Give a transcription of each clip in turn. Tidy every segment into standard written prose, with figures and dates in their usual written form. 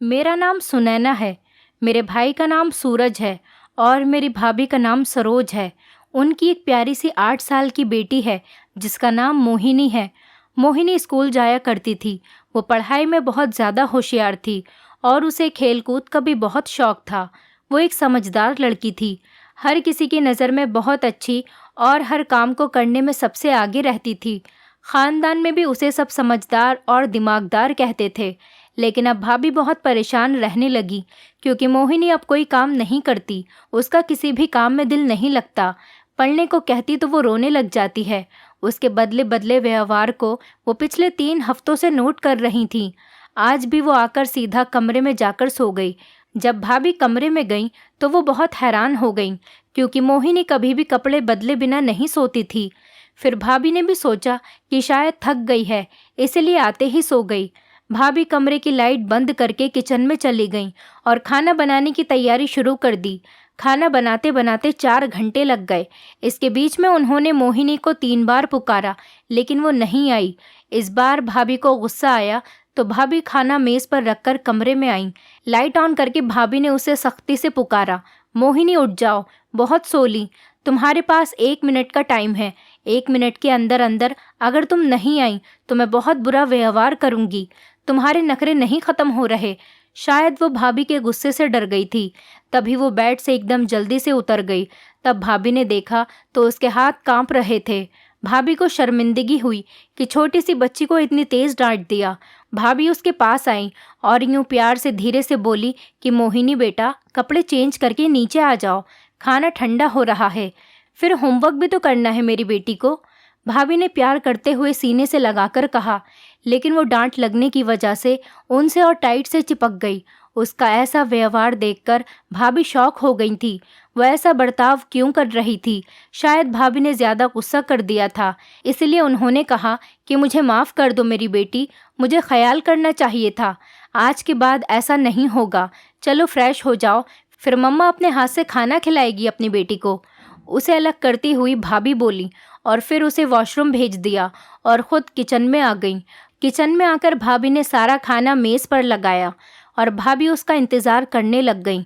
मेरा नाम सुनैना है। मेरे भाई का नाम सूरज है और मेरी भाभी का नाम सरोज है। उनकी एक प्यारी सी 8 साल की बेटी है जिसका नाम मोहिनी है। मोहिनी स्कूल जाया करती थी। वो पढ़ाई में बहुत ज़्यादा होशियार थी और उसे खेलकूद का भी बहुत शौक था। वो एक समझदार लड़की थी, हर किसी की नज़र में बहुत अच्छी और हर काम को करने में सबसे आगे रहती थी। खानदान में भी उसे सब समझदार और दिमागदार कहते थे। लेकिन अब भाभी बहुत परेशान रहने लगी क्योंकि मोहिनी अब कोई काम नहीं करती। उसका किसी भी काम में दिल नहीं लगता। पढ़ने को कहती तो वो रोने लग जाती है। उसके बदले बदले व्यवहार को वो पिछले 3 हफ्तों से नोट कर रही थी। आज भी वो आकर सीधा कमरे में जाकर सो गई। जब भाभी कमरे में गई तो वो बहुत हैरान हो गई क्योंकि मोहिनी कभी भी कपड़े बदले बिना नहीं सोती थी। फिर भाभी ने भी सोचा कि शायद थक गई है, इसलिए आते ही सो गई। भाभी कमरे की लाइट बंद करके किचन में चली गईं और खाना बनाने की तैयारी शुरू कर दी। खाना बनाते बनाते 4 घंटे लग गए। इसके बीच में उन्होंने मोहिनी को 3 बार पुकारा, लेकिन वो नहीं आई। इस बार भाभी को गुस्सा आया तो भाभी खाना मेज़ पर रखकर कमरे में आईं। लाइट ऑन करके भाभी ने उसे सख्ती से पुकारा, मोहिनी उठ जाओ, बहुत सो ली। तुम्हारे पास 1 मिनट का टाइम है। 1 मिनट के अंदर अंदर अगर तुम नहीं आई तो मैं बहुत बुरा व्यवहार करूंगी। तुम्हारे नखरे नहीं खत्म हो रहे। शायद वो भाभी के गुस्से से डर गई थी, तभी वो बेड से एकदम जल्दी से उतर गई। तब भाभी ने देखा तो उसके हाथ कांप रहे थे। भाभी को शर्मिंदगी हुई कि छोटी सी बच्ची को इतनी तेज डांट दिया। भाभी उसके पास आई और यूं प्यार से धीरे से बोली कि मोहिनी बेटा, कपड़े चेंज करके नीचे आ जाओ, खाना ठंडा हो रहा है, फिर होमवर्क भी तो करना है मेरी बेटी को। भाभी ने प्यार करते हुए सीने से लगाकर कहा, लेकिन वो डांट लगने की वजह से उनसे और टाइट से चिपक गई। उसका ऐसा व्यवहार देखकर भाभी शॉक हो गई थी। वो ऐसा बर्ताव क्यों कर रही थी? शायद भाभी ने ज़्यादा गुस्सा कर दिया था, इसलिए उन्होंने कहा कि मुझे माफ़ कर दो मेरी बेटी, मुझे ख्याल करना चाहिए था। आज के बाद ऐसा नहीं होगा। चलो फ्रेश हो जाओ, फिर मम्मा अपने हाथ से खाना खिलाएगी अपनी बेटी को। उसे अलग करती हुई भाभी बोली और फिर उसे वॉशरूम भेज दिया और ख़ुद किचन में आ गई। किचन में आकर भाभी ने सारा खाना मेज़ पर लगाया और भाभी उसका इंतज़ार करने लग गई।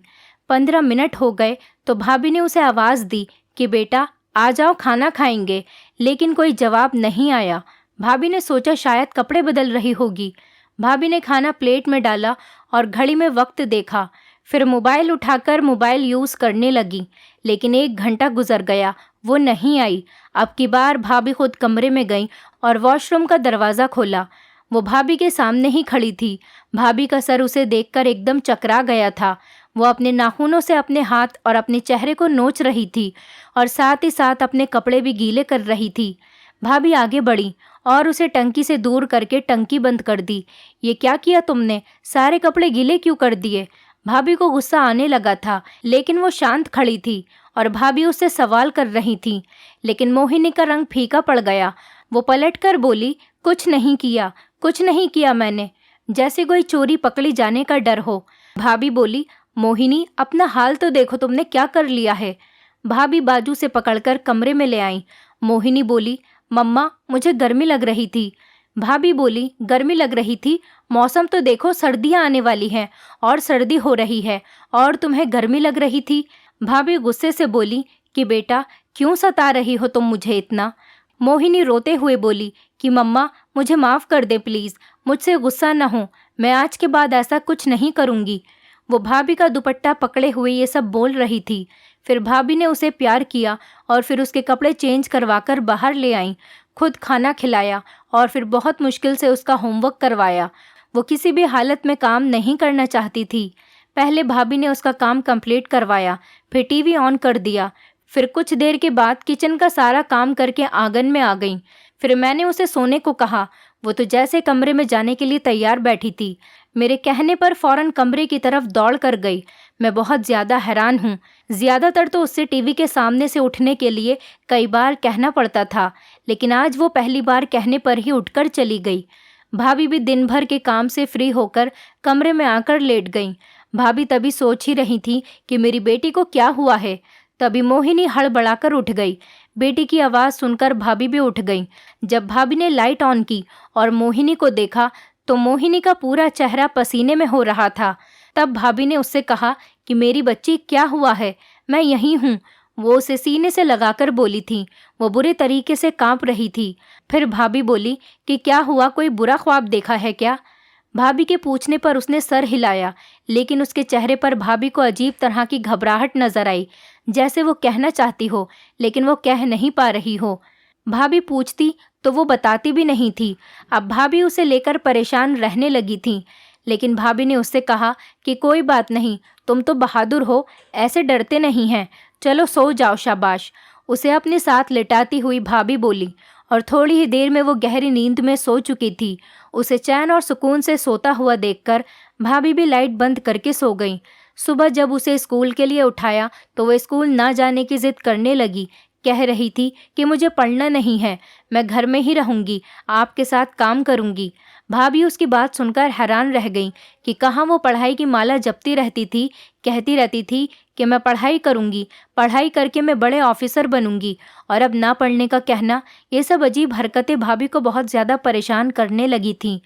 15 मिनट हो गए तो भाभी ने उसे आवाज़ दी कि बेटा आ जाओ, खाना खाएंगे, लेकिन कोई जवाब नहीं आया। भाभी ने सोचा शायद कपड़े बदल रही होगी। भाभी ने खाना प्लेट में डाला और घड़ी में वक्त देखा, फिर मोबाइल उठाकर मोबाइल यूज़ करने लगी, लेकिन 1 घंटा गुजर गया, वो नहीं आई। अब की बार भाभी खुद कमरे में गई और वॉशरूम का दरवाज़ा खोला। वो भाभी के सामने ही खड़ी थी। भाभी का सर उसे देखकर एकदम चकरा गया था। वो अपने नाखूनों से अपने हाथ और अपने चेहरे को नोच रही थी और साथ ही साथ अपने कपड़े भी गीले कर रही थी। भाभी आगे बढ़ी और उसे टंकी से दूर करके टंकी बंद कर दी। ये क्या किया तुमने? सारे कपड़े गीले क्यों कर दिए? भाभी को गुस्सा आने लगा था, लेकिन वो शांत खड़ी थी और भाभी उससे सवाल कर रही थी। लेकिन मोहिनी का रंग फीका पड़ गया। वो पलटकर बोली, कुछ नहीं किया, कुछ नहीं किया मैंने, जैसे कोई चोरी पकड़ी जाने का डर हो। भाभी बोली, मोहिनी अपना हाल तो देखो, तुमने क्या कर लिया है। भाभी बाजू से पकड़कर कमरे में ले आई। मोहिनी बोली, मम्मा मुझे गर्मी लग रही थी। भाभी बोली, गर्मी लग रही थी? मौसम तो देखो, सर्दियाँ आने वाली हैं और सर्दी हो रही है और तुम्हें गर्मी लग रही थी। भाभी गुस्से से बोली कि बेटा क्यों सता रही हो तुम मुझे इतना। मोहिनी रोते हुए बोली कि मम्मा मुझे माफ़ कर दे प्लीज़, मुझसे गुस्सा न हो, मैं आज के बाद ऐसा कुछ नहीं करूँगी। वो भाभी का दुपट्टा पकड़े हुए ये सब बोल रही थी। फिर भाभी ने उसे प्यार किया और फिर उसके कपड़े चेंज करवाकर बाहर ले आई, खुद खाना खिलाया और फिर बहुत मुश्किल से उसका होमवर्क करवाया। वो किसी भी हालत में काम नहीं करना चाहती थी। पहले भाभी ने उसका काम कंप्लीट करवाया, फिर टीवी ऑन कर दिया। फिर कुछ देर के बाद किचन का सारा काम करके आंगन में आ गई। फिर मैंने उसे सोने को कहा। वो तो जैसे कमरे में जाने के लिए तैयार बैठी थी, मेरे कहने पर फौरन कमरे की तरफ दौड़ कर गई। मैं बहुत ज़्यादा हैरान हूँ। ज़्यादातर तो उससे टीवी के सामने से उठने के लिए कई बार कहना पड़ता था, लेकिन आज वो पहली बार कहने पर ही उठकर चली गई। भाभी भी दिन भर के काम से फ्री होकर कमरे में आकर लेट गई। भाभी तभी सोच ही रही थी कि मेरी बेटी को क्या हुआ है। तभी मोहिनी हड़बड़ाकर उठ गई। बेटी की आवाज़ सुनकर भाभी भी उठ गई। जब भाभी ने लाइट ऑन की और मोहिनी को देखा तो मोहिनी का पूरा चेहरा पसीने में हो रहा था। तब भाभी ने उससे कहा कि मेरी बच्ची, क्या हुआ है? मैं यहीं हूँ। वो उसे सीने से लगाकर बोली थी। वो बुरे तरीके से कांप रही थी। फिर भाभी बोली कि क्या हुआ, कोई बुरा ख्वाब देखा है क्या? भाभी के पूछने पर उसने सर हिलाया, लेकिन उसके चेहरे पर भाभी को अजीब तरह की घबराहट नजर आई, जैसे वो कहना चाहती हो लेकिन वो कह नहीं पा रही हो। भाभी पूछती तो वो बताती भी नहीं थी। अब भाभी उसे लेकर परेशान रहने लगी थी, लेकिन भाभी ने उससे कहा कि कोई बात नहीं, तुम तो बहादुर हो, ऐसे डरते नहीं हैं, चलो सो जाओ, शाबाश। उसे अपने साथ लिटाती हुई भाभी बोली, और थोड़ी ही देर में वो गहरी नींद में सो चुकी थी। उसे चैन और सुकून से सोता हुआ देखकर भाभी भी लाइट बंद करके सो गई। सुबह जब उसे स्कूल के लिए उठाया तो वह स्कूल ना जाने की जिद करने लगी। कह रही थी कि मुझे पढ़ना नहीं है, मैं घर में ही रहूंगी, आपके साथ काम करूंगी। भाभी उसकी बात सुनकर हैरान रह गई कि कहाँ वो पढ़ाई की माला जपती रहती थी, कहती रहती थी कि मैं पढ़ाई करूंगी, पढ़ाई करके मैं बड़े ऑफिसर बनूंगी, और अब ना पढ़ने का कहना। ये सब अजीब हरकतें भाभी को बहुत ज़्यादा परेशान करने लगी थीं।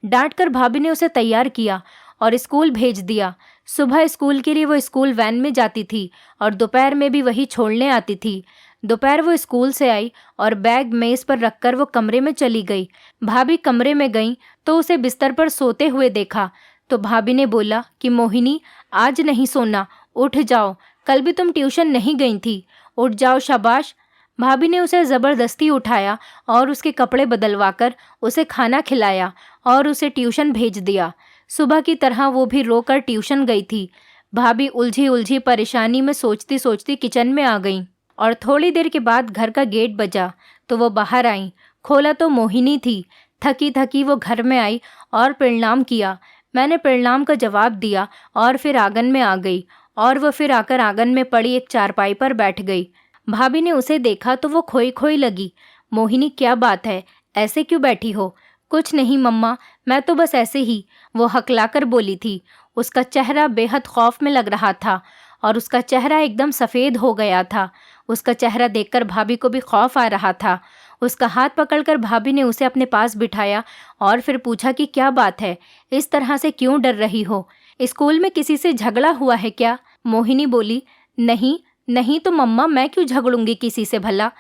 डांट कर भाभी ने उसे तैयार किया और स्कूल भेज दिया। सुबह स्कूल के लिए वो स्कूल वैन में जाती थी और दोपहर में भी वही छोड़ने आती थी। दोपहर वो स्कूल से आई और बैग मेज पर रखकर वो कमरे में चली गई। भाभी कमरे में गई तो उसे बिस्तर पर सोते हुए देखा, तो भाभी ने बोला कि मोहिनी, आज नहीं सोना, उठ जाओ, कल भी तुम ट्यूशन नहीं गई थी, उठ जाओ, शाबाश। भाभी ने उसे ज़बरदस्ती उठाया और उसके कपड़े बदलवाकर उसे खाना खिलाया और उसे ट्यूशन भेज दिया। सुबह की तरह वो भी रोकर ट्यूशन गई थी। भाभी उलझी उलझी परेशानी में सोचती सोचती किचन में आ गई और थोड़ी देर के बाद घर का गेट बजा तो वो बाहर आई। खोला तो मोहिनी थी। थकी थकी वो घर में आई और प्रणाम किया। मैंने प्रणाम का जवाब दिया और फिर आंगन में आ गई और वो फिर आकर आंगन में पड़ी एक चारपाई पर बैठ गई। भाभी ने उसे देखा तो वो खोई खोई लगी। मोहिनी, क्या बात है, ऐसे क्यों बैठी हो? कुछ नहीं मम्मा, मैं तो बस ऐसे ही, वो हकलाकर बोली थी। उसका चेहरा बेहद खौफ में लग रहा था और उसका चेहरा एकदम सफ़ेद हो गया था। उसका चेहरा देखकर भाभी को भी खौफ आ रहा था। उसका हाथ पकड़कर भाभी ने उसे अपने पास बिठाया और फिर पूछा कि क्या बात है, इस तरह से क्यों डर रही हो? स्कूल में किसी से झगड़ा हुआ है क्या? मोहिनी बोली, नहीं नहीं तो मम्मा, मैं क्यों झगड़ूंगी किसी से भला?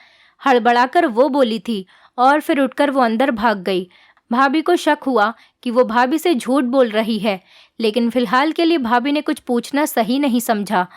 हड़बड़ाकर वो बोली थी और फिर उठकर वो अंदर भाग गई। भाभी को शक हुआ कि वो भाभी से झूठ बोल रही है, लेकिन फिलहाल के लिए भाभी ने कुछ पूछना सही नहीं समझा।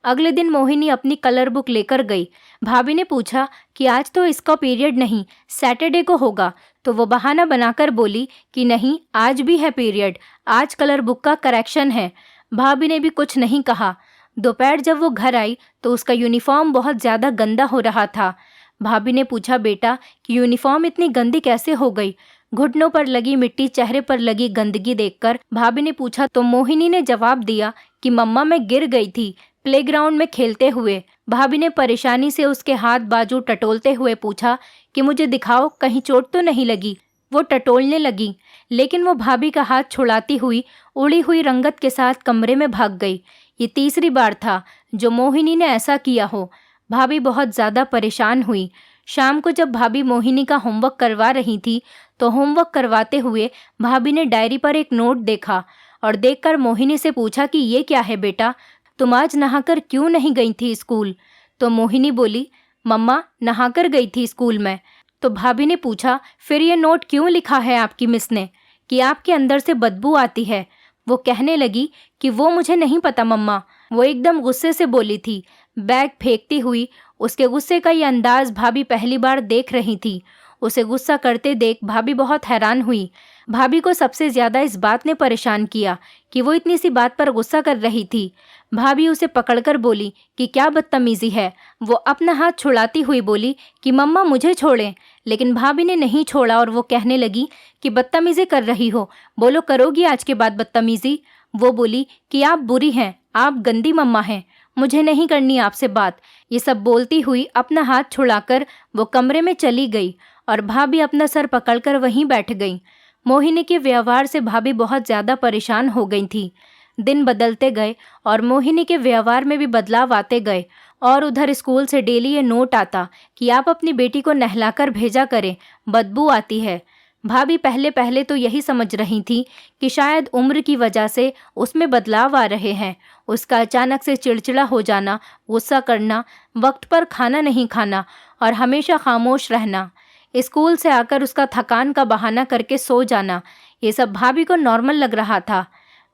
अगले दिन मोहिनी अपनी कलर बुक लेकर गई। भाभी ने पूछा कि आज तो इसका पीरियड नहीं, सैटरडे को होगा, तो वो बहाना बनाकर बोली कि नहीं, आज भी है पीरियड, आज कलर बुक का करेक्शन है। भाभी ने भी कुछ नहीं कहा। दोपहर जब वो घर आई तो उसका यूनिफॉर्म बहुत ज़्यादा गंदा हो रहा था। भाभी ने पूछा, बेटा कि यूनिफॉर्म इतनी गंदी कैसे हो गई? घुटनों पर लगी मिट्टी, चेहरे पर लगी गंदगी देखकर भाभी ने पूछा तो मोहिनी ने जवाब दिया कि मम्मा, मैं गिर गई थी प्लेग्राउंड में खेलते हुए। भाभी ने परेशानी से उसके हाथ बाजू टटोलते हुए पूछा कि मुझे दिखाओ, कहीं चोट तो नहीं लगी? वो टटोलने लगी, लेकिन वो भाभी का हाथ छुड़ाती हुई उड़ी हुई रंगत के साथ कमरे में भाग गई। ये तीसरी बार था जो मोहिनी ने ऐसा किया हो। भाभी बहुत ज़्यादा परेशान हुई। शाम को जब भाभी मोहिनी का होमवर्क करवा रही थी तो होमवर्क करवाते हुए भाभी ने डायरी पर एक नोट देखा और देखकर मोहिनी से पूछा कि ये क्या है बेटा, तुम आज नहाकर क्यों नहीं गई थी स्कूल? तो मोहिनी बोली, मम्मा, नहाकर गई थी स्कूल में। तो भाभी ने पूछा, फिर ये नोट क्यों लिखा है आपकी मिस ने कि आपके अंदर से बदबू आती है? वो कहने लगी कि वो मुझे नहीं पता मम्मा। वो एकदम गुस्से से बोली थी, बैग फेंकती हुई। उसके गुस्से का ये अंदाज भाभी पहली बार देख रही थी। उसे गुस्सा करते देख भाभी बहुत हैरान हुई। भाभी को सबसे ज़्यादा इस बात ने परेशान किया कि वो इतनी सी बात पर गुस्सा कर रही थी। भाभी उसे पकड़कर बोली कि क्या बदतमीज़ी है। वो अपना हाथ छुड़ाती हुई बोली कि मम्मा, मुझे छोड़ें, लेकिन भाभी ने नहीं छोड़ा और वो कहने लगी कि बदतमीज़ी कर रही हो, बोलो करोगी आज के बाद बदतमीज़ी? वो बोली कि आप बुरी हैं, आप गंदी मम्मा हैं, मुझे नहीं करनी आपसे बात। ये सब बोलती हुई अपना हाथ छुड़ाकर वो कमरे में चली गई और भाभी अपना सर पकड़कर वहीं बैठ गई। मोहिनी के व्यवहार से भाभी बहुत ज़्यादा परेशान हो गई थी। दिन बदलते गए और मोहिनी के व्यवहार में भी बदलाव आते गए और उधर स्कूल से डेली ये नोट आता कि आप अपनी बेटी को नहलाकर भेजा करें, बदबू आती है। भाभी पहले पहले तो यही समझ रही थी कि शायद उम्र की वजह से उसमें बदलाव आ रहे हैं। उसका अचानक से चिड़चिड़ा हो जाना, गुस्सा करना, वक्त पर खाना नहीं खाना और हमेशा खामोश रहना, स्कूल से आकर उसका थकान का बहाना करके सो जाना, ये सब भाभी को नॉर्मल लग रहा था।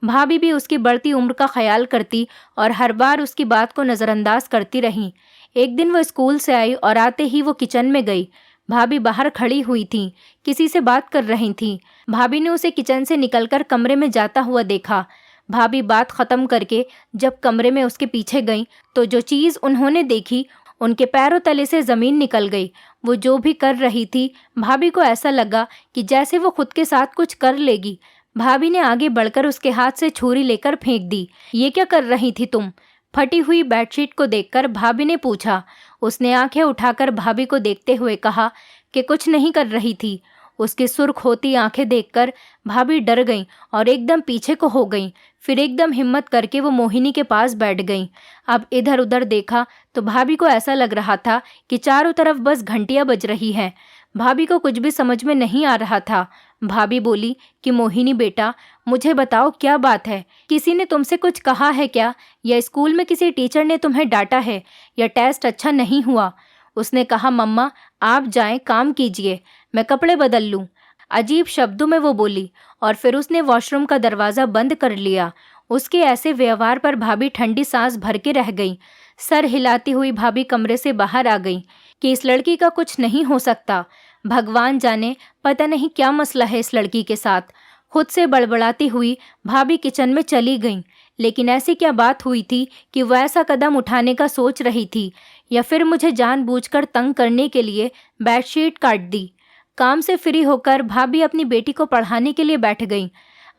भाभी भी उसकी बढ़ती उम्र का ख्याल करती और हर बार उसकी बात को नज़रअंदाज करती रही। एक दिन वो स्कूल से आई और आते ही वो किचन में गई। भाभी बाहर खड़ी हुई थी, किसी से बात कर रही थी। भाभी ने उसे किचन से निकलकर कमरे में जाता हुआ देखा। भाभी बात खत्म करके जब कमरे में उसके पीछे गई तो जो चीज़ उन्होंने देखी, उनके पैरों तले से ज़मीन निकल गई। वो जो भी कर रही थी, भाभी को ऐसा लगा कि जैसे वो खुद के साथ कुछ कर लेगी। भाभी ने आगे बढ़कर उसके हाथ से छुरी लेकर फेंक दी। ये क्या कर रही थी तुम? फटी हुई बेडशीट को देखकर भाभी ने पूछा। उसने आंखें उठाकर भाभी को देखते हुए कहा कि कुछ नहीं कर रही थी। उसकी सुर्ख होती आंखें देखकर भाभी डर गईं और एकदम पीछे को हो गईं। फिर एकदम हिम्मत करके वो मोहिनी के पास बैठ गईं। अब इधर उधर देखा तो भाभी को ऐसा लग रहा था कि चारों तरफ बस घंटियां बज रही हैं। भाभी को कुछ भी समझ में नहीं आ रहा था। भाभी बोली कि मोहिनी बेटा, मुझे बताओ क्या बात है? किसी ने तुमसे कुछ कहा है क्या? या स्कूल में किसी टीचर ने तुम्हें डांटा है? या टेस्ट अच्छा नहीं हुआ? उसने कहा, मम्मा आप जाएं, काम कीजिए, मैं कपड़े बदल लूं। अजीब शब्दों में वो बोली और फिर उसने वॉशरूम का दरवाज़ा बंद कर लिया। उसके ऐसे व्यवहार पर भाभी ठंडी सांस भर के रह गई। सर हिलाती हुई भाभी कमरे से बाहर आ गई कि इस लड़की का कुछ नहीं हो सकता। भगवान जाने पता नहीं क्या मसला है इस लड़की के साथ। खुद से बड़बड़ाती हुई भाभी किचन में चली गई। लेकिन ऐसी क्या बात हुई थी कि वह ऐसा कदम उठाने का सोच रही थी? या फिर मुझे जानबूझकर तंग करने के लिए बेडशीट काट दी? काम से फ्री होकर भाभी अपनी बेटी को पढ़ाने के लिए बैठ गई।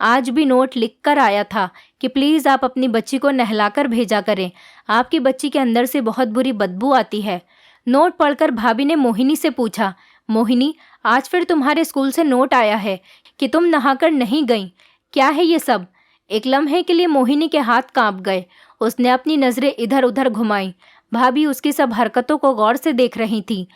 आज भी नोट लिख कर आया था कि प्लीज़ आप अपनी बच्ची को नहलाकर भेजा करें, आपकी बच्ची के अंदर से बहुत बुरी बदबू आती है। नोट पढ़कर भाभी ने मोहिनी से पूछा, मोहिनी आज फिर तुम्हारे स्कूल से नोट आया है कि तुम नहाकर नहीं गई, क्या है ये सब? एक लम्हे के लिए मोहिनी के हाथ कांप गए। उसने अपनी नज़रें इधर उधर घुमाई। भाभी उसकी सब हरकतों को गौर से देख रही थी।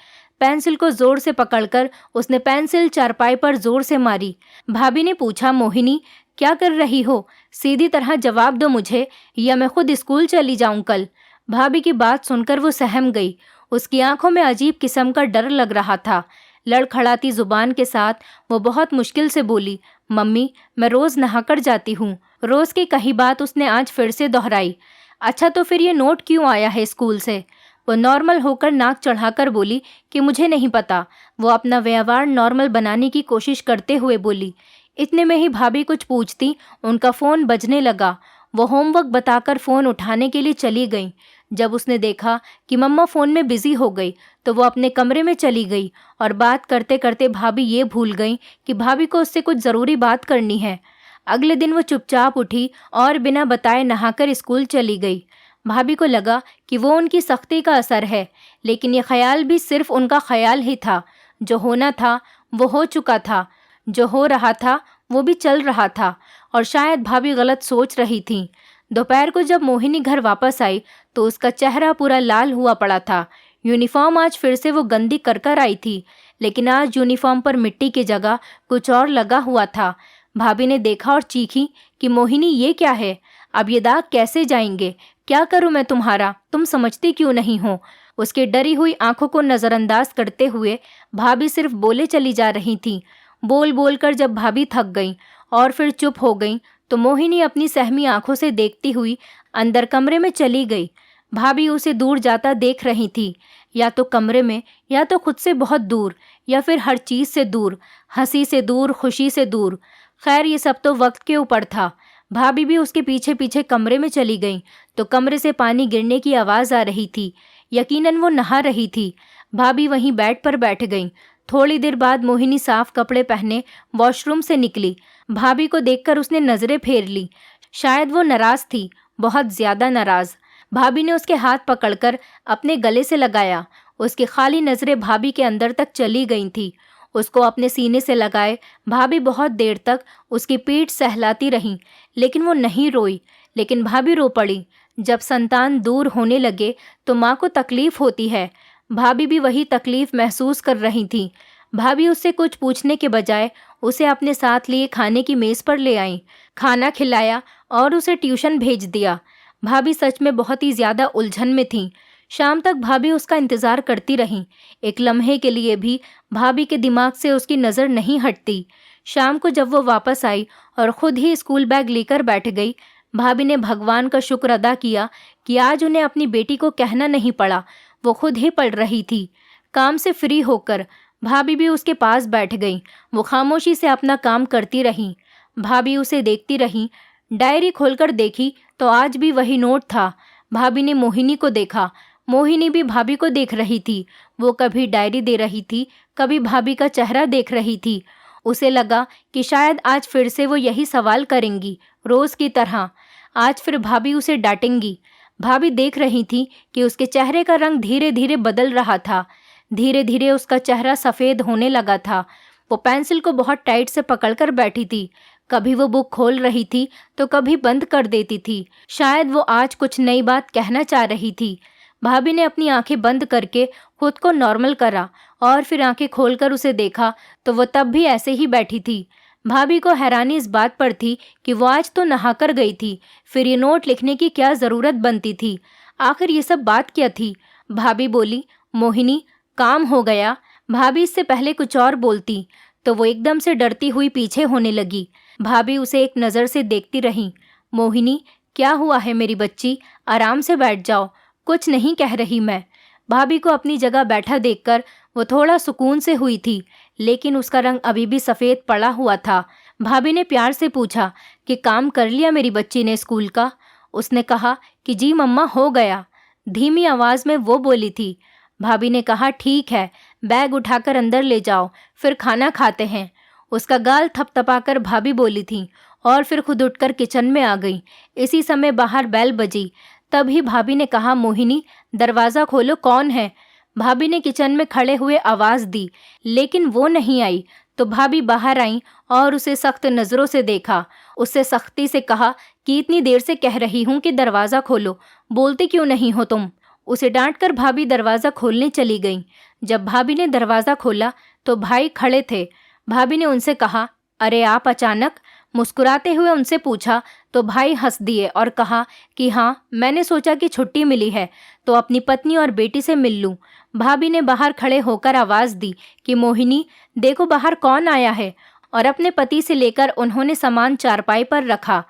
पेंसिल को जोर से पकड़कर उसने पेंसिल चारपाई पर जोर से मारी। भाभी ने पूछा, मोहिनी क्या कर रही हो? सीधी तरह जवाब दो मुझे, या मैं खुद स्कूल चली जाऊं कल। भाभी की बात सुनकर वो सहम गई। उसकी आंखों में अजीब किस्म का डर लग रहा था। लड़खड़ाती जुबान के साथ वो बहुत मुश्किल से बोली, मम्मी मैं रोज़ नहाकर जाती हूँ। रोज़ की कही बात उसने आज फिर से दोहराई। अच्छा तो फिर ये नोट क्यों आया है स्कूल से? वो नॉर्मल होकर नाक चढ़ाकर बोली कि मुझे नहीं पता। वो अपना व्यवहार नॉर्मल बनाने की कोशिश करते हुए बोली। इतने में ही भाभी कुछ पूछती, उनका फ़ोन बजने लगा। वो होमवर्क बताकर फ़ोन उठाने के लिए चली गई। जब उसने देखा कि मम्मा फ़ोन में बिज़ी हो गई तो वो अपने कमरे में चली गई और बात करते करते भाभी ये भूल गई कि भाभी को उससे कुछ ज़रूरी बात करनी है। अगले दिन वो चुपचाप उठी और बिना बताए नहाकर स्कूल चली गई। भाभी को लगा कि वो उनकी सख्ती का असर है, लेकिन ये ख्याल भी सिर्फ उनका ख्याल ही था। जो होना था वो हो चुका था, जो हो रहा था वो भी चल रहा था और शायद भाभी गलत सोच रही थी। दोपहर को जब मोहिनी घर वापस आई तो उसका चेहरा पूरा लाल हुआ पड़ा था। यूनिफॉर्म आज फिर से वो गंदी कर कर आई थी, लेकिन आज यूनिफॉर्म पर मिट्टी की जगह कुछ और लगा हुआ था। भाभी ने देखा और चीखी कि मोहिनी ये क्या है? अब ये दाग कैसे जाएंगे? क्या करूं मैं तुम्हारा? तुम समझती क्यों नहीं हो? उसकी डरी हुई आंखों को नज़रअंदाज करते हुए भाभी सिर्फ बोले चली जा रही थी। बोल बोल कर जब भाभी थक गई और फिर चुप हो गई तो मोहिनी अपनी सहमी आंखों से देखती हुई अंदर कमरे में चली गई। भाभी उसे दूर जाता देख रही थी, या तो कमरे में, या तो खुद से बहुत दूर, या फिर हर चीज़ से दूर, हंसी से दूर, खुशी से दूर। खैर ये सब तो वक्त के ऊपर था। भाभी भी उसके पीछे पीछे कमरे में चली गई तो कमरे से पानी गिरने की आवाज़ आ रही थी। यकीनन वो नहा रही थी। भाभी वहीं बेड पर बैठ गई। थोड़ी देर बाद मोहिनी साफ कपड़े पहने वॉशरूम से निकली। भाभी को देखकर उसने नज़रें फेर ली। शायद वो नाराज़ थी, बहुत ज़्यादा नाराज़। भाभी ने उसके हाथ पकड़कर अपने गले से लगाया। उसकी खाली नज़रें भाभी के अंदर तक चली गई थी। उसको अपने सीने से लगाए भाभी बहुत देर तक उसकी पीठ सहलाती रही, लेकिन वो नहीं रोई। लेकिन भाभी रो पड़ी। जब संतान दूर होने लगे तो माँ को तकलीफ़ होती है। भाभी भी वही तकलीफ़ महसूस कर रही थी। भाभी उससे कुछ पूछने के बजाय उसे अपने साथ लिए खाने की मेज़ पर ले आई, खाना खिलाया और उसे ट्यूशन भेज दिया। भाभी सच में बहुत ही ज़्यादा उलझन में थी। शाम तक भाभी उसका इंतज़ार करती रही। एक लम्हे के लिए भी भाभी के दिमाग से उसकी नज़र नहीं हटती। शाम को जब वो वापस आई और ख़ुद ही स्कूल बैग लेकर बैठ गई, भाभी ने भगवान का शुक्र अदा किया कि आज उन्हें अपनी बेटी को कहना नहीं पड़ा, वो खुद ही पढ़ रही थी। काम से फ्री होकर भाभी भी उसके पास बैठ गई। वो खामोशी से अपना काम करती रही। भाभी उसे देखती रही। डायरी खोलकर देखी तो आज भी वही नोट था। भाभी ने मोहिनी को देखा। मोहिनी भी भाभी को देख रही थी। वो कभी डायरी दे रही थी, कभी भाभी का चेहरा देख रही थी। उसे लगा कि शायद आज फिर से वो यही सवाल करेंगी, रोज की तरह। आज फिर भाभी उसे डांटेंगी। भाभी देख रही थी कि उसके चेहरे का रंग धीरे धीरे बदल रहा था। धीरे धीरे उसका चेहरा सफ़ेद होने लगा था। वो पेंसिल को बहुत टाइट से पकड़कर बैठी थी। कभी वो बुक खोल रही थी तो कभी बंद कर देती थी। शायद वो आज कुछ नई बात कहना चाह रही थी। भाभी ने अपनी आंखें बंद करके खुद को नॉर्मल करा और फिर आंखें खोलकर उसे देखा तो वो तब भी ऐसे ही बैठी थी। भाभी को हैरानी इस बात पर थी कि वो आज तो नहाकर गई थी, फिर ये नोट लिखने की क्या ज़रूरत बनती थी। आखिर ये सब बात क्या थी? भाभी बोली, मोहिनी, काम हो गया। भाभी इससे पहले कुछ और बोलती तो वो एकदम से डरती हुई पीछे होने लगी। भाभी उसे एक नज़र से देखती रही। मोहिनी, क्या हुआ है मेरी बच्ची? आराम से बैठ जाओ, कुछ नहीं कह रही मैं। भाभी को अपनी जगह बैठा देखकर वो थोड़ा सुकून से हुई थी, लेकिन उसका रंग अभी भी सफ़ेद पड़ा हुआ था। भाभी ने प्यार से पूछा कि काम कर लिया मेरी बच्ची ने स्कूल का? उसने कहा कि जी मम्मा, हो गया। धीमी आवाज़ में वो बोली थी। भाभी ने कहा, ठीक है, बैग उठाकर अंदर ले जाओ, फिर खाना खाते हैं। उसका गाल थपथपाकर भाभी बोली थी और फिर खुद उठकर किचन में आ गई। इसी समय बाहर बेल बजी। तभी भाभी ने कहा, मोहिनी, दरवाज़ा खोलो, कौन है? भाभी ने किचन में खड़े हुए आवाज़ दी, लेकिन वो नहीं आई। तो भाभी बाहर आई और उसे सख्त नज़रों से देखा। उससे सख्ती से कहा कि इतनी देर से कह रही हूँ कि दरवाज़ा खोलो, बोलते क्यों नहीं हो तुम? उसे डांटकर भाभी दरवाज़ा खोलने चली गई। जब भाभी ने दरवाज़ा खोला तो भाई खड़े थे। भाभी ने उनसे कहा, अरे आप अचानक? मुस्कुराते हुए उनसे पूछा तो भाई हंस दिए और कहा कि हाँ, मैंने सोचा कि छुट्टी मिली है तो अपनी पत्नी और बेटी से मिल लूँ। भाभी ने बाहर खड़े होकर आवाज़ दी कि मोहिनी, देखो बाहर कौन आया है। और अपने पति से लेकर उन्होंने सामान चारपाई पर रखा।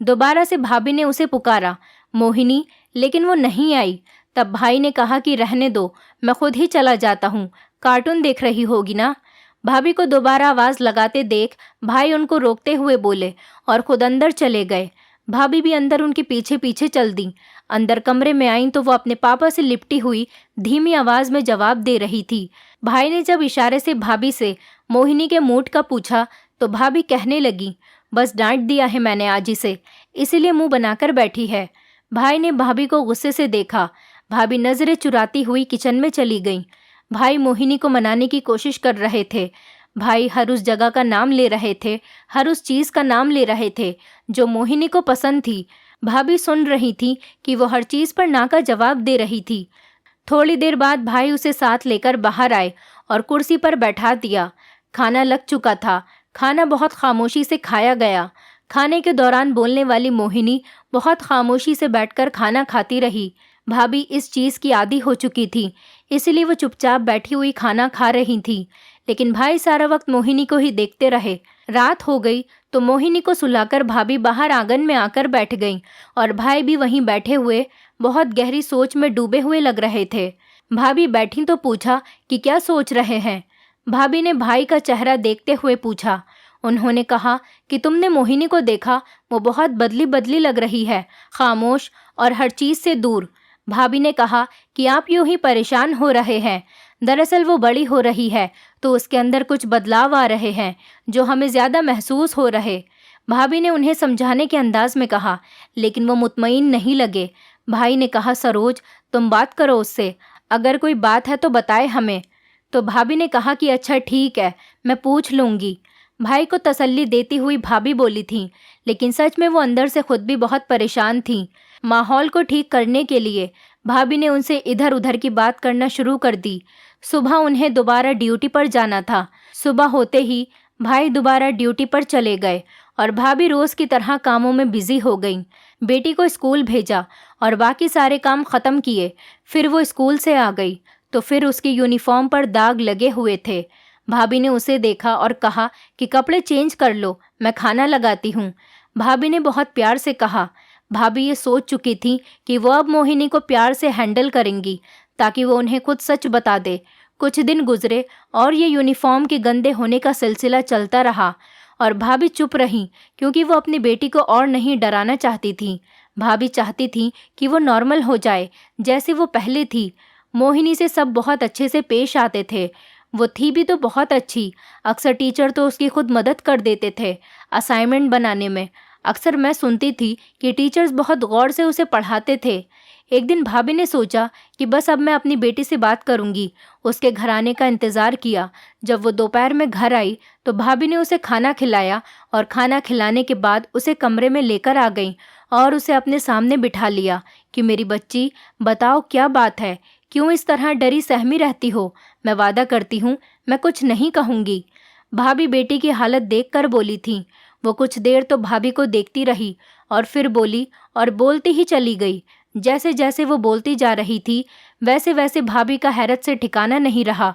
दोबारा से भाभी ने उसे पुकारा, मोहिनी, लेकिन वो नहीं आई। तब भाई ने कहा कि रहने दो, मैं खुद ही चला जाता हूँ, कार्टून देख रही होगी ना। भाभी को दोबारा आवाज़ लगाते देख भाई उनको रोकते हुए बोले और खुद अंदर चले गए। भाभी भी अंदर उनके पीछे पीछे चल दी। अंदर कमरे में आईं तो वो अपने पापा से लिपटी हुई धीमी आवाज़ में जवाब दे रही थी। भाई ने जब इशारे से भाभी से मोहिनी के मूड का पूछा तो भाभी कहने लगी, बस डांट दिया है मैंने आज इसे, इसीलिए मुंह बनाकर बैठी है। भाई ने भाभी को गुस्से से देखा। भाभी नज़रें चुराती हुई किचन में चली गई। भाई मोहिनी को मनाने की कोशिश कर रहे थे। भाई हर उस जगह का नाम ले रहे थे, हर उस चीज़ का नाम ले रहे थे जो मोहिनी को पसंद थी। भाभी सुन रही थी कि वो हर चीज़ पर ना का जवाब दे रही थी। थोड़ी देर बाद भाई उसे साथ लेकर बाहर आए और कुर्सी पर बैठा दिया। खाना लग चुका था। खाना बहुत खामोशी से खाया गया। खाने के दौरान बोलने वाली मोहिनी बहुत खामोशी से बैठकर खाना खाती रही। भाभी इस चीज़ की आदी हो चुकी थी, इसलिए वो चुपचाप बैठी हुई खाना खा रही थी। लेकिन भाई सारा वक्त मोहिनी को ही देखते रहे। रात हो गई तो मोहिनी को सुलाकर भाभी बाहर आंगन में आकर बैठ गई और भाई भी वहीं बैठे हुए बहुत गहरी सोच में डूबे हुए लग रहे थे। भाभी बैठी तो पूछा कि क्या सोच रहे हैं। भाभी ने भाई का चेहरा देखते हुए पूछा। उन्होंने कहा कि तुमने मोहिनी को देखा, वो बहुत बदली बदली लग रही है, खामोश और हर चीज़ से दूर। भाभी ने कहा कि आप यूं ही परेशान हो रहे हैं, दरअसल वो बड़ी हो रही है तो उसके अंदर कुछ बदलाव आ रहे हैं जो हमें ज़्यादा महसूस हो रहे। भाभी ने उन्हें समझाने के अंदाज में कहा, लेकिन वो मुतमईन नहीं लगे। भाई ने कहा, सरोज, तुम बात करो उससे, अगर कोई बात है तो बताए हमें। तो भाभी ने कहा कि अच्छा ठीक है, मैं पूछ लूँगी। भाई को तसल्ली देती हुई भाभी बोली थी, लेकिन सच में वो अंदर से खुद भी बहुत परेशान थी। माहौल को ठीक करने के लिए भाभी ने उनसे इधर उधर की बात करना शुरू कर दी। सुबह उन्हें दोबारा ड्यूटी पर जाना था। सुबह होते ही भाई दोबारा ड्यूटी पर चले गए और भाभी रोज की तरह कामों में बिजी हो गई। बेटी को स्कूल भेजा और बाकी सारे काम खत्म किए। फिर वो स्कूल से आ गई तो फिर उसकी यूनिफॉर्म पर दाग लगे हुए थे। भाभी ने उसे देखा और कहा कि कपड़े चेंज कर लो, मैं खाना लगाती हूँ। भाभी ने बहुत प्यार से कहा। भाभी ये सोच चुकी थी कि वो अब मोहिनी को प्यार से हैंडल करेंगी ताकि वो उन्हें खुद सच बता दे। कुछ दिन गुजरे और ये यूनिफॉर्म के गंदे होने का सिलसिला चलता रहा और भाभी चुप रही क्योंकि वो अपनी बेटी को और नहीं डराना चाहती थी। भाभी चाहती थी कि वो नॉर्मल हो जाए जैसे वो पहले थी। मोहिनी से सब बहुत अच्छे से पेश आते थे। वो थी भी तो बहुत अच्छी। अक्सर टीचर तो उसकी खुद मदद कर देते थे असाइनमेंट बनाने में। अक्सर मैं सुनती थी कि टीचर्स बहुत गौर से उसे पढ़ाते थे। एक दिन भाभी ने सोचा कि बस अब मैं अपनी बेटी से बात करूंगी। उसके घर आने का इंतज़ार किया। जब वो दोपहर में घर आई तो भाभी ने उसे खाना खिलाया और खाना खिलाने के बाद उसे कमरे में लेकर आ गई और उसे अपने सामने बिठा लिया कि मेरी बच्ची, बताओ क्या बात है, क्यों इस तरह डरी सहमी रहती हो? मैं वादा करती हूँ मैं कुछ नहीं कहूँगी। भाभी बेटी की हालत देखकर बोली थी। वो कुछ देर तो भाभी को देखती रही और फिर बोली और बोलती ही चली गई। जैसे जैसे वो बोलती जा रही थी वैसे वैसे भाभी का हैरत से ठिकाना नहीं रहा।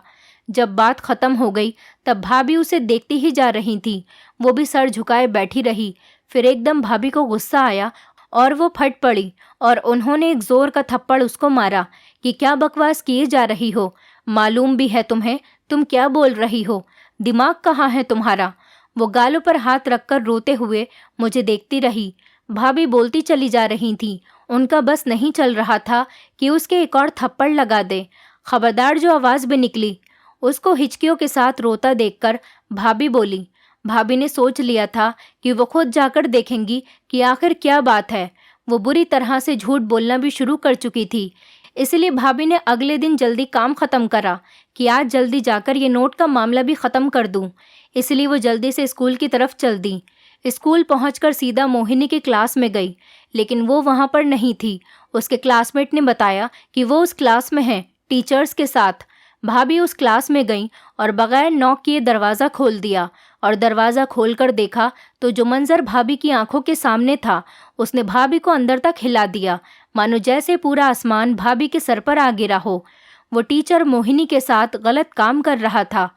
जब बात खत्म हो गई तब भाभी उसे देखती ही जा रही थी। वो भी सर झुकाए बैठी रही। फिर एकदम भाभी को गुस्सा आया और वो फट पड़ी और उन्होंने एक जोर का थप्पड़ उसको मारा कि क्या बकवास किए जा रही हो, मालूम भी है तुम्हें तुम क्या बोल रही हो, दिमाग कहाँ है तुम्हारा? वो गालों पर हाथ रखकर रोते हुए मुझे देखती रही। भाभी बोलती चली जा रही थी। उनका बस नहीं चल रहा था कि उसके एक और थप्पड़ लगा दे। खबरदार जो आवाज़ भी निकली। उसको हिचकियों के साथ रोता देखकर भाभी बोली। भाभी ने सोच लिया था कि वो खुद जाकर देखेंगी कि आखिर क्या बात है। वो बुरी तरह से झूठ बोलना भी शुरू कर चुकी थी। इसलिए भाभी ने अगले दिन जल्दी काम ख़त्म करा कि आज जल्दी जाकर ये नोट का मामला भी ख़त्म कर दूं। इसलिए वो जल्दी से स्कूल की तरफ चल दी। स्कूल पहुंचकर सीधा मोहिनी की क्लास में गई, लेकिन वो वहां पर नहीं थी। उसके क्लासमेट ने बताया कि वो उस क्लास में है, टीचर्स के साथ। भाभी उस क्लास में गई और बगैर नॉक किए दरवाज़ा खोल दिया और दरवाज़ा खोलकर देखा तो जो मंजर भाभी की आंखों के सामने था उसने भाभी को अंदर तक हिला दिया, मानो जैसे पूरा आसमान भाभी के सर पर आ गिरा हो। वो टीचर मोहिनी के साथ गलत काम कर रहा था।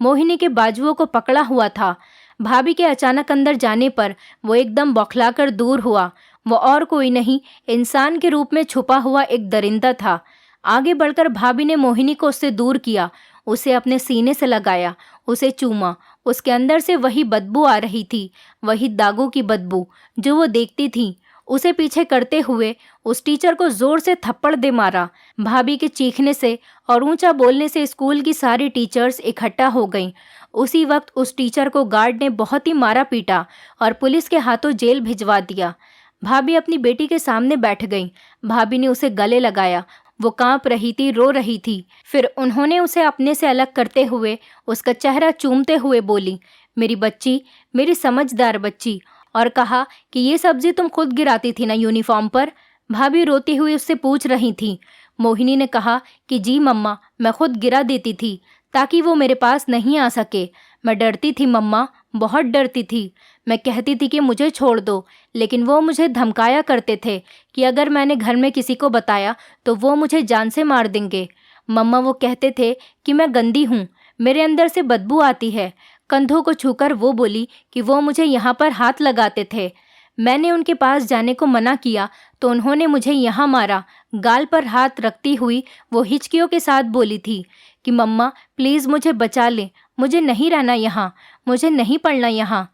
मोहिनी के बाजुओं को पकड़ा हुआ था। भाभी के अचानक अंदर जाने पर वो एकदम बौखलाकर दूर हुआ। वो और कोई नहीं, इंसान के रूप में छुपा हुआ एक दरिंदा था। आगे बढ़कर भाभी ने मोहिनी को उससे दूर किया, उसे अपने सीने से लगाया, उसे चूमा। उसके अंदर से वही बदबू आ रही थी, वही दागों की बदबू जो वो देखती थी। उसे पीछे करते हुए उस टीचर को जोर से थप्पड़ दे मारा। भाभी के चीखने से और ऊंचा बोलने से स्कूल की सारी टीचर्स इकट्ठा हो गईं। उसी वक्त उस टीचर को गार्ड ने बहुत ही मारा पीटा और पुलिस के हाथों जेल भिजवा दिया। भाभी अपनी बेटी के सामने बैठ गई। भाभी ने उसे गले लगाया। वो कांप रही थी, रो रही थी। फिर उन्होंने उसे अपने से अलग करते हुए उसका चेहरा चूमते हुए बोली, मेरी बच्ची, मेरी समझदार बच्ची, और कहा कि ये सब्जी तुम खुद गिराती थी ना यूनिफॉर्म पर? भाभी रोती हुई उससे पूछ रही थी। मोहिनी ने कहा कि जी मम्मा, मैं खुद गिरा देती थी ताकि वो मेरे पास नहीं आ सके। मैं डरती थी मम्मा, बहुत डरती थी। मैं कहती थी कि मुझे छोड़ दो, लेकिन वो मुझे धमकाया करते थे कि अगर मैंने घर में किसी को बताया तो वो मुझे जान से मार देंगे। मम्मा, वो कहते थे कि मैं गंदी हूँ, मेरे अंदर से बदबू आती है। कंधों को छूकर वो बोली कि वो मुझे यहाँ पर हाथ लगाते थे। मैंने उनके पास जाने को मना किया तो उन्होंने मुझे यहाँ मारा। गाल पर हाथ रखती हुई वो हिचकियों के साथ बोली थी कि मम्मा प्लीज़ मुझे बचा लें, मुझे नहीं रहना यहाँ, मुझे नहीं पढ़ना यहाँ।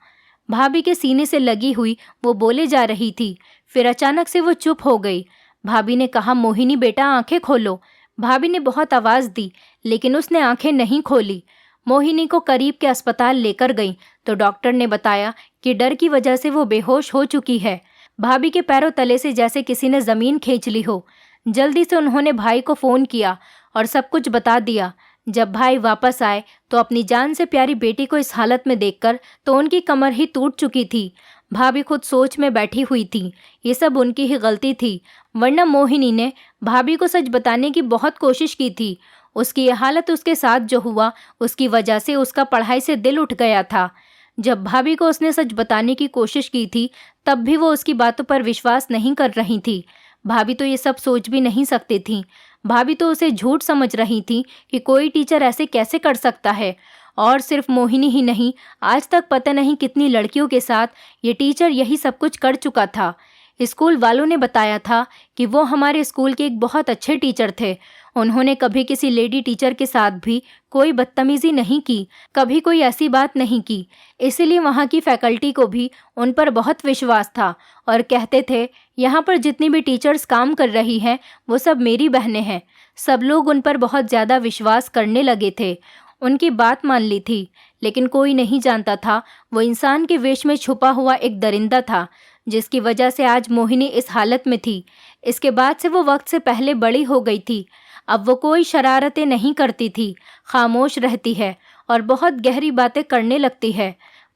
भाभी के सीने से लगी हुई वो बोले जा रही थी। फिर अचानक से वो चुप हो गई। भाभी ने कहा, मोहिनी बेटा आंखें खोलो। भाभी ने बहुत आवाज़ दी लेकिन उसने आंखें नहीं खोली। मोहिनी को करीब के अस्पताल लेकर गई तो डॉक्टर ने बताया कि डर की वजह से वो बेहोश हो चुकी है। भाभी के पैरों तले से जैसे किसी ने ज़मीन खींच ली हो। जल्दी से उन्होंने भाई को फ़ोन किया और सब कुछ बता दिया। जब भाई वापस आए तो अपनी जान से प्यारी बेटी को इस हालत में देखकर तो उनकी कमर ही टूट चुकी थी। भाभी खुद सोच में बैठी हुई थी। ये सब उनकी ही गलती थी, वरना मोहिनी ने भाभी को सच बताने की बहुत कोशिश की थी। उसकी ये हालत उसके साथ जो हुआ, उसकी वजह से उसका पढ़ाई से दिल उठ गया था। जब भाभी को उसने सच बताने की कोशिश की थी, तब भी वो उसकी बातों पर विश्वास नहीं कर रही थी। भाभी तो ये सब सोच भी नहीं सकती थी। भाभी तो उसे झूठ समझ रही थी कि कोई टीचर ऐसे कैसे कर सकता है। और सिर्फ मोहिनी ही नहीं, आज तक पता नहीं कितनी लड़कियों के साथ ये टीचर यही सब कुछ कर चुका था। स्कूल वालों ने बताया था कि वो हमारे स्कूल के एक बहुत अच्छे टीचर थे। उन्होंने कभी किसी लेडी टीचर के साथ भी कोई बदतमीजी नहीं की, कभी कोई ऐसी बात नहीं की। इसीलिए वहाँ की फैकल्टी को भी उन पर बहुत विश्वास था और कहते थे, यहाँ पर जितनी भी टीचर्स काम कर रही हैं वो सब मेरी बहनें हैं। सब लोग उन पर बहुत ज़्यादा विश्वास करने लगे थे, उनकी बात मान ली थी। लेकिन कोई नहीं जानता था वो इंसान के वेश में छुपा हुआ एक दरिंदा था, जिसकी वजह से आज मोहिनी इस हालत में थी। इसके बाद से वो वक्त से पहले बड़ी हो गई थी। अब वो कोई शरारतें नहीं करती थी, खामोश रहती है और बहुत गहरी बातें करने लगती है।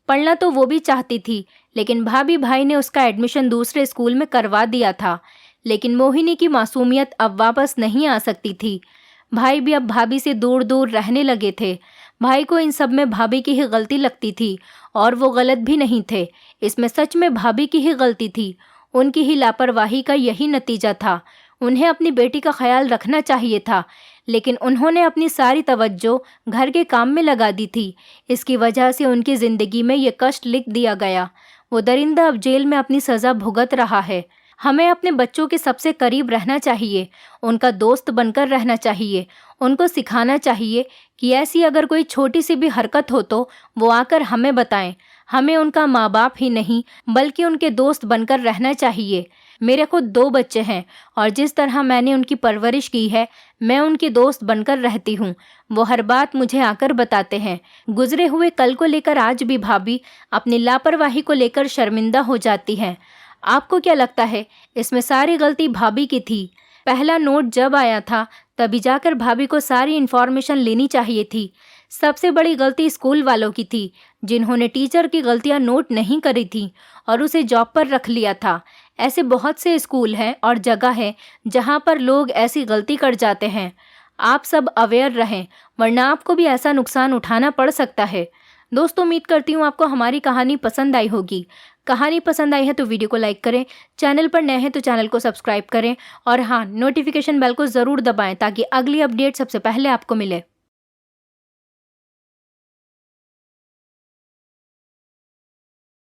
पढ़ना तो वो भी चाहती थी, लेकिन भाभी भाई ने उसका एडमिशन दूसरे स्कूल में करवा दिया था। लेकिन मोहिनी की मासूमियत अब वापस नहीं आ सकती थी। भाई भी अब भाभी से दूर दूर रहने लगे थे। भाई को इन सब में भाभी की ही गलती लगती थी और वो गलत भी नहीं थे। इसमें सच में भाभी की ही गलती थी। उनकी ही लापरवाही का यही नतीजा था। उन्हें अपनी बेटी का ख्याल रखना चाहिए था, लेकिन उन्होंने अपनी सारी तवज्जो घर के काम में लगा दी थी। इसकी वजह से उनकी ज़िंदगी में ये कष्ट लिख दिया गया। वो दरिंदा अब जेल में अपनी सज़ा भुगत रहा है। हमें अपने बच्चों के सबसे करीब रहना चाहिए, उनका दोस्त बनकर रहना चाहिए। उनको सिखाना चाहिए कि ऐसी अगर कोई छोटी सी भी हरकत हो तो वो आकर हमें बताएं। हमें उनका माँ बाप ही नहीं बल्कि उनके दोस्त बनकर रहना चाहिए। मेरे खुद 2 बच्चे हैं और जिस तरह मैंने उनकी परवरिश की है, मैं उनके दोस्त बनकर रहती हूँ। वो हर बात मुझे आकर बताते हैं। गुजरे हुए कल को लेकर आज भी भाभी अपनी लापरवाही को लेकर शर्मिंदा हो जाती हैं। आपको क्या लगता है, इसमें सारी गलती भाभी की थी? पहला नोट जब आया था तभी जाकर भाभी को सारी इन्फॉर्मेशन लेनी चाहिए थी। सबसे बड़ी गलती स्कूल वालों की थी, जिन्होंने टीचर की गलतियां नोट नहीं करी थी और उसे जॉब पर रख लिया था। ऐसे बहुत से स्कूल हैं और जगह है जहां पर लोग ऐसी गलती कर जाते हैं। आप सब अवेयर रहें, वरना आपको भी ऐसा नुकसान उठाना पड़ सकता है। दोस्तों, उम्मीद करती हूँ आपको हमारी कहानी पसंद आई होगी। कहानी पसंद आई है तो वीडियो को लाइक करें, चैनल पर नए हैं तो चैनल को सब्सक्राइब करें और हाँ, नोटिफिकेशन बेल को ज़रूर दबाएं ताकि अगली अपडेट सबसे पहले आपको मिले।